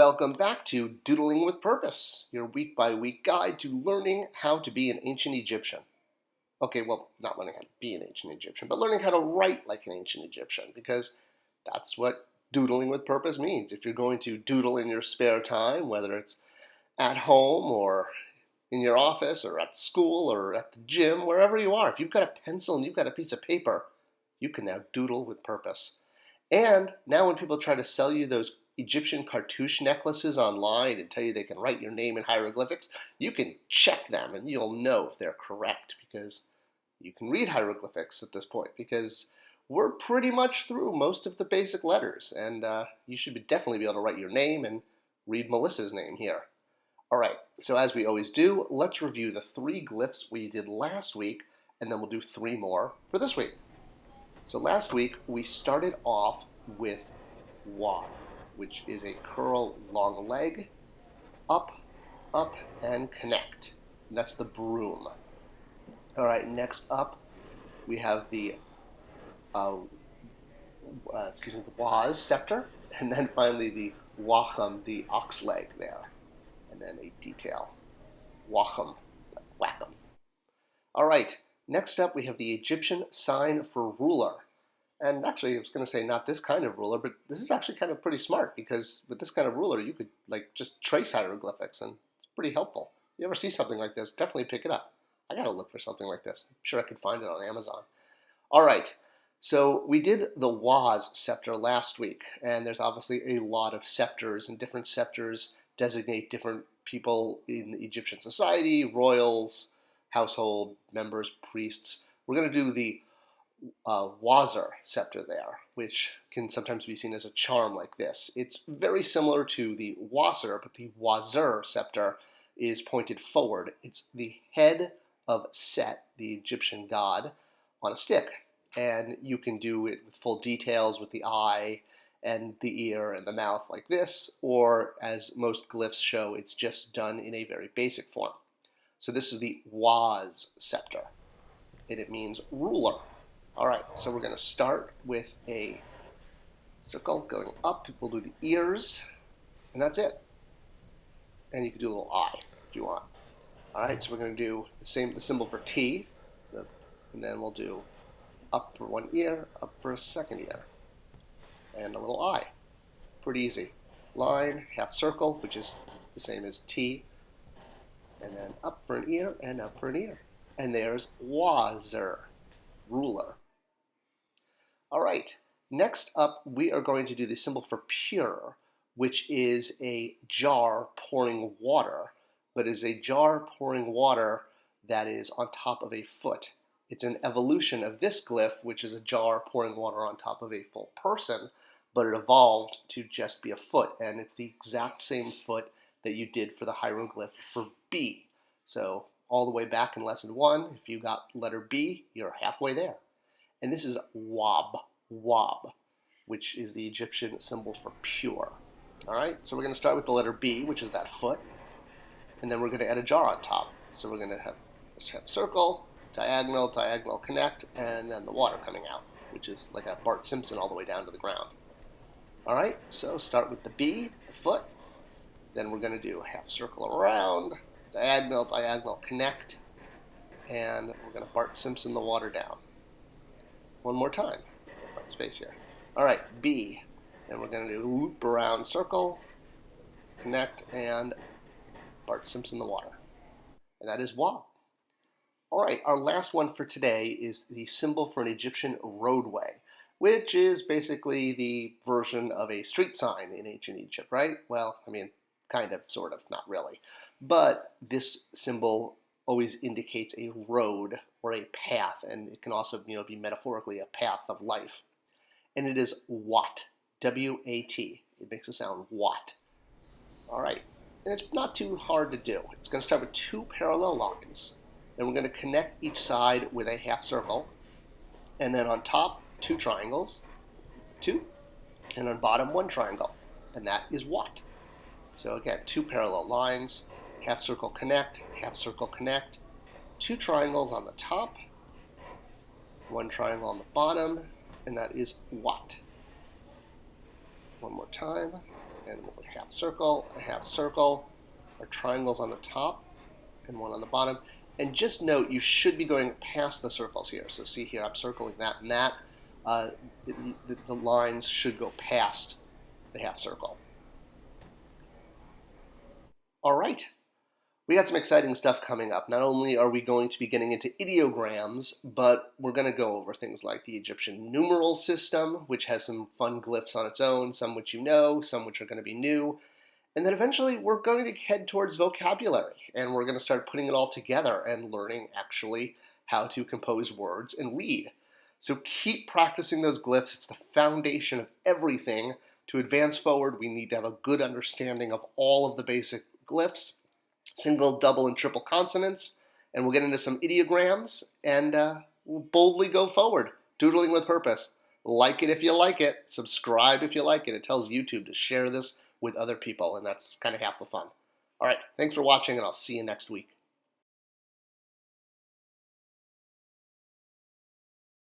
Welcome back to Doodling with Purpose, your week-by-week guide to learning how to be an ancient Egyptian. Okay, well, not learning how to be an ancient Egyptian, but learning how to write like an ancient Egyptian, because that's what doodling with purpose means. If you're going to doodle in your spare time, whether it's at home or in your office or at school or at the gym, wherever you are, if you've got a pencil and you've got a piece of paper, you can now doodle with purpose. And now when people try to sell you those Egyptian cartouche necklaces online and tell you they can write your name in hieroglyphics, you can check them and you'll know if they're correct because you can read hieroglyphics at this point, because we're pretty much through most of the basic letters, and you should definitely be able to write your name and read Melissa's name here. All right, so as we always do, let's review the 3 glyphs we did last week, and then we'll do 3 more for this week. So last week we started off with wa, which is a curl long leg, up, and connect. And that's the broom. All right, next up we have the waz, scepter, and then finally the wacham, the ox leg there, and then a detail, wacham, whackum. All right, next up we have the Egyptian sign for ruler. And actually, I was going to say not this kind of ruler, but this is actually kind of pretty smart, because with this kind of ruler, you could just trace hieroglyphics, and it's pretty helpful. If you ever see something like this, definitely pick it up. I got to look for something like this. I'm sure I could find it on Amazon. All right, so we did the waz scepter last week, and there's obviously a lot of scepters, and different scepters designate different people in Egyptian society, royals, household members, priests. We're going to do the wazir scepter there, which can sometimes be seen as a charm like this. It's very similar to the wasir, but the wazir scepter is pointed forward. It's the head of Set, the Egyptian god, on a stick. And you can do it with full details with the eye and the ear and the mouth like this, or as most glyphs show, it's just done in a very basic form. So this is the waz scepter, and it means ruler. All right, so we're going to start with a circle going up. We'll do the ears, and that's it. And you can do a little eye if you want. All right, so we're going to do the symbol for T, and then we'll do up for one ear, up for a second ear, and a little eye. Pretty easy. Line, half circle, which is the same as T, and then up for an ear and up for an ear. And there's wazir, ruler. All right, next up we are going to do the symbol for pure, which is a jar pouring water, but is a jar pouring water that is on top of a foot. It's an evolution of this glyph, which is a jar pouring water on top of a full person, but it evolved to just be a foot, and it's the exact same foot that you did for the hieroglyph for B. So all the way back in lesson 1, if you got letter B, you're halfway there. And this is wab, which is the Egyptian symbol for pure. All right, so we're going to start with the letter B, which is that foot, and then we're going to add a jar on top. So we're going to have circle, diagonal, connect, and then the water coming out, which is like a Bart Simpson all the way down to the ground. All right, so start with the B, the foot, then we're going to do half circle around, diagonal, connect, and we're going to Bart Simpson the water down. One more time. Got space here. All right, B. And we're going to do loop around circle, connect, and Bart Simpson the water. And that is wa. All right, our last one for today is the symbol for an Egyptian roadway, which is basically the version of a street sign in ancient Egypt, right? Well, I mean, kind of, sort of, not really. But this symbol always indicates a road or a path, and it can also, be metaphorically a path of life. And it is wat, W-A-T. It makes it sound wat. All right, and it's not too hard to do. It's going to start with 2 parallel lines, and we're going to connect each side with a half circle, and then on top 2 triangles, 2, and on bottom 1 triangle, and that is wat. So again, 2 parallel lines, half circle connect, 2 triangles on the top, 1 triangle on the bottom, and that is wat. One more time, and we'll half circle, a half circle, our triangles on the top, and one on the bottom. And just note, you should be going past the circles here. So see here, I'm circling that and that. The lines should go past the half circle. All right. We got some exciting stuff coming up. Not only are we going to be getting into ideograms, but we're going to go over things like the Egyptian numeral system, which has some fun glyphs on its own, some which you know, some which are going to be new. And then eventually we're going to head towards vocabulary, and we're going to start putting it all together and learning actually how to compose words and read. So keep practicing those glyphs. It's the foundation of everything. To advance forward, we need to have a good understanding of all of the basic glyphs, single, double, and triple consonants, and we'll get into some ideograms, and we'll boldly go forward, doodling with purpose. Like it if you like it, subscribe if you like it. It tells YouTube to share this with other people, and that's kind of half the fun. All right, thanks for watching, and I'll see you next week.